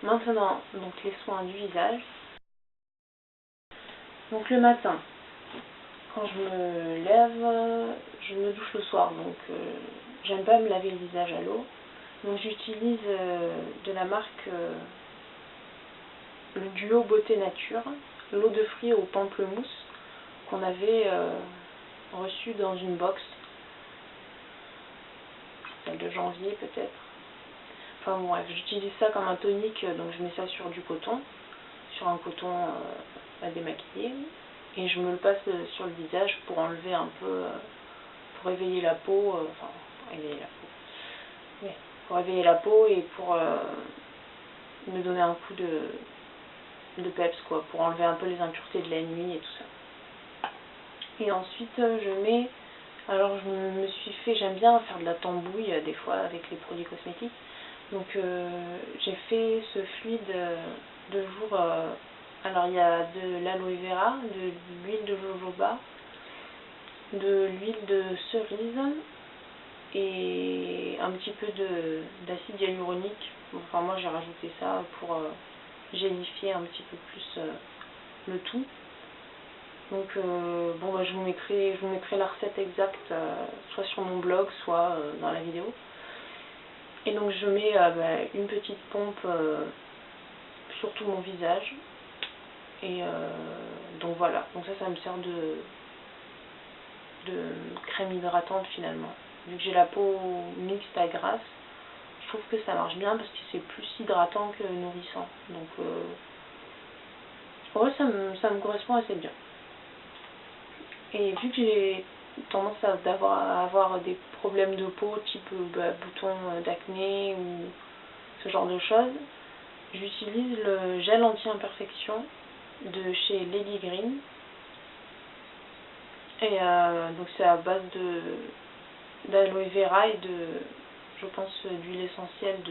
maintenant, donc les soins du visage. Donc le matin, quand je me lève, je me douche le soir, donc j'aime pas me laver le visage à l'eau. Donc j'utilise de la marque le duo Beauté Nature, l'eau de fruits au pamplemousse qu'on avait reçu dans une box, celle de janvier peut-être. Enfin bon, bref, j'utilise ça comme un tonique, donc je mets ça sur du coton, sur un coton à démaquiller, et je me le passe sur le visage pour enlever un peu, pour éveiller la peau, enfin éveiller la peau, oui, pour éveiller la peau et pour me donner un coup de peps quoi, pour enlever un peu les impuretés de la nuit et tout ça. Et ensuite je mets, alors je me suis fait, j'aime bien faire de la tambouille des fois avec les produits cosmétiques, donc j'ai fait ce fluide de jour, alors il y a de l'aloe vera, de l'huile de jojoba, de l'huile de cerise et un petit peu d'acide hyaluronique. Enfin moi j'ai rajouté ça pour gélifier un petit peu plus le tout. Donc bon bah, je vous mettrai la recette exacte soit sur mon blog, soit dans la vidéo. Et donc je mets une petite pompe sur tout mon visage. Et donc voilà, donc ça me sert de crème hydratante finalement. Vu que j'ai la peau mixte à grasse, je trouve que ça marche bien parce que c'est plus hydratant que nourrissant. Donc ouais, ça me correspond assez bien. Et vu que j'ai tendance à avoir des problèmes de peau type boutons d'acné ou ce genre de choses, j'utilise le gel anti-imperfection de chez Lady Green. Et donc c'est à base d'aloe vera et je pense, d'huile essentielle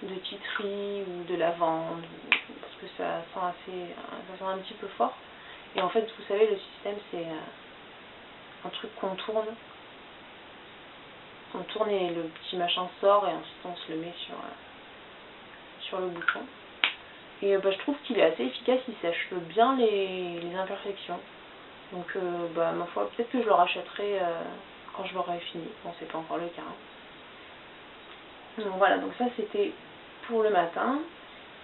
de titri ou de lavande, parce que ça sent un petit peu fort. Et en fait, vous savez, le système, c'est un truc qu'on tourne. On tourne et le petit machin sort et ensuite on se le met sur le bouton. Et je trouve qu'il est assez efficace, il sèche bien les imperfections. Donc ma foi, peut-être que je le rachèterai quand je l'aurai fini. Bon, c'est pas encore le cas. Donc voilà, donc ça c'était pour le matin.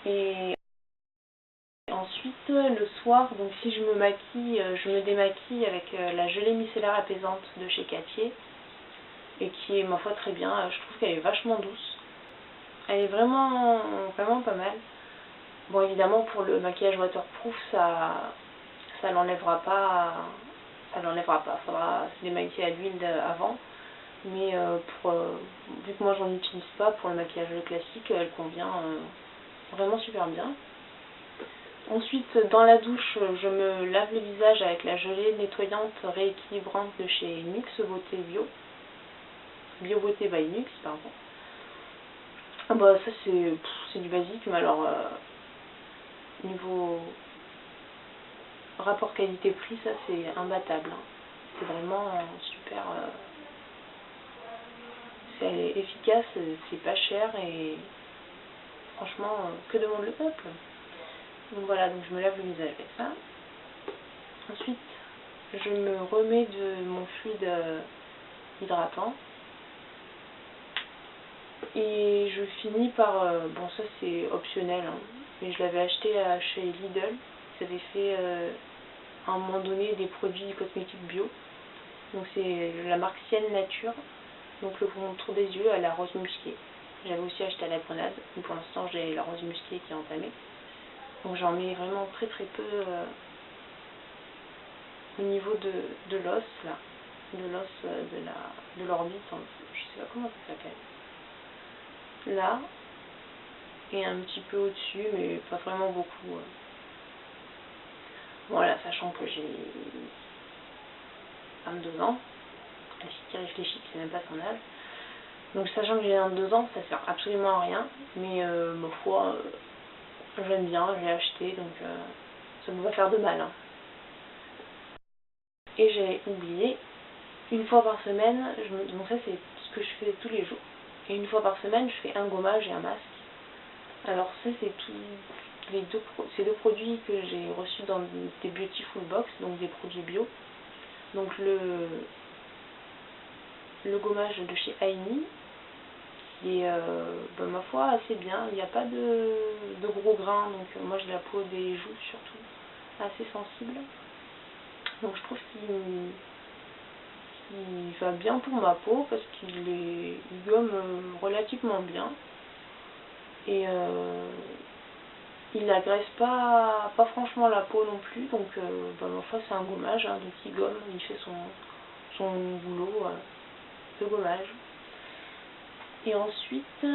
Et ensuite, le soir, donc si je me maquille, je me démaquille avec la gelée micellaire apaisante de chez Cattier. Et qui est, ma foi, très bien. Je trouve qu'elle est vachement douce. Elle est vraiment, vraiment pas mal. Bon, évidemment, pour le maquillage waterproof, ça l'enlèvera pas. Faudra se démaquiller à l'huile avant. Mais vu que moi j'en utilise pas, pour le maquillage classique, elle convient vraiment super bien. Ensuite, dans la douche, je me lave le visage avec la gelée nettoyante rééquilibrante de chez Nux Beauté Bio Beauté by Nux, pardon. Ça c'est du basique, mais alors niveau rapport qualité-prix, ça c'est imbattable. C'est vraiment super. C'est efficace, c'est pas cher et franchement, que demande le peuple? Donc voilà, donc je me lave le visage avec ça. Ensuite, je me remets de mon fluide hydratant. Et je finis par, bon ça c'est optionnel, mais je l'avais acheté chez Lidl. Ils avaient fait à un moment donné des produits cosmétiques bio. Donc c'est la marque Sienne Nature. Donc le contour des yeux à la rose musquée. J'avais aussi acheté à la grenade, mais pour l'instant j'ai la rose musquée qui est entamée. Donc j'en mets vraiment très très peu au niveau de l'os là, de l'os de l'orbite, je sais pas comment ça s'appelle. Là, et un petit peu au-dessus, mais pas vraiment beaucoup. Voilà, sachant que j'ai 22 ans, la fille qui réfléchit, c'est même pas son âge. Donc sachant que j'ai 22 ans, ça sert absolument à rien, mais ma foi, j'aime bien, je l'ai acheté, donc ça ne va pas faire de mal. Et j'ai oublié, une fois par semaine, donc ça c'est ce que je fais tous les jours, et une fois par semaine je fais un gommage et un masque. Alors ça c'est ces deux produits que j'ai reçus dans des Beautiful Box, donc des produits bio. Donc le gommage de chez Aini, qui est ma foi assez bien, il n'y a pas de gros grains, donc moi j'ai la peau des joues surtout assez sensible, donc je trouve qu'il va bien pour ma peau parce il gomme relativement bien et il n'agresse pas franchement la peau non plus, donc ma foi c'est un gommage, hein, donc il gomme, il fait son boulot de gommage. Et ensuite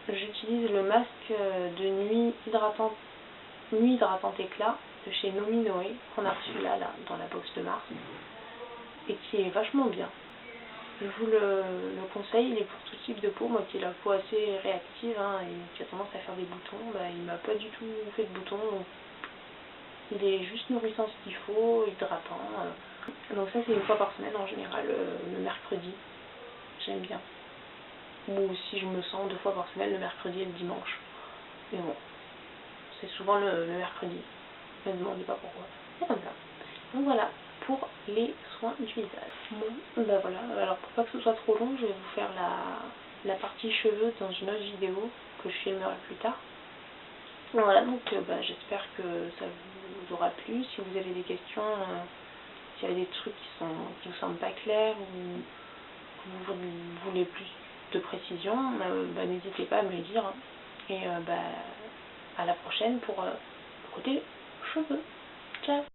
j'utilise le masque de nuit hydratante éclat de chez Nominoe, qu'on a reçu là dans la box de mars, et qui est vachement bien. Je vous le conseille, il est pour tout type de peau. Moi qui ai la peau assez réactive et qui a tendance à faire des boutons, il m'a pas du tout fait de boutons, donc il est juste nourrissant ce qu'il faut, hydratant. Donc ça c'est une fois par semaine en général, le mercredi, j'aime bien. Ou si je me sens 2 fois par semaine, le mercredi et le dimanche. Mais bon, c'est souvent le mercredi. Ne me demandez pas pourquoi. C'est comme ça. Donc voilà, pour les soins du visage. Bon, voilà. Alors pour pas que ce soit trop long, je vais vous faire la partie cheveux dans une autre vidéo que je filmerai plus tard. Voilà, donc j'espère que ça vous aura plu. Si vous avez des questions, s'il y a des trucs qui vous semblent pas clairs ou que vous voulez plus de précision, n'hésitez pas à me le dire. Et à la prochaine pour côté cheveux. Ciao.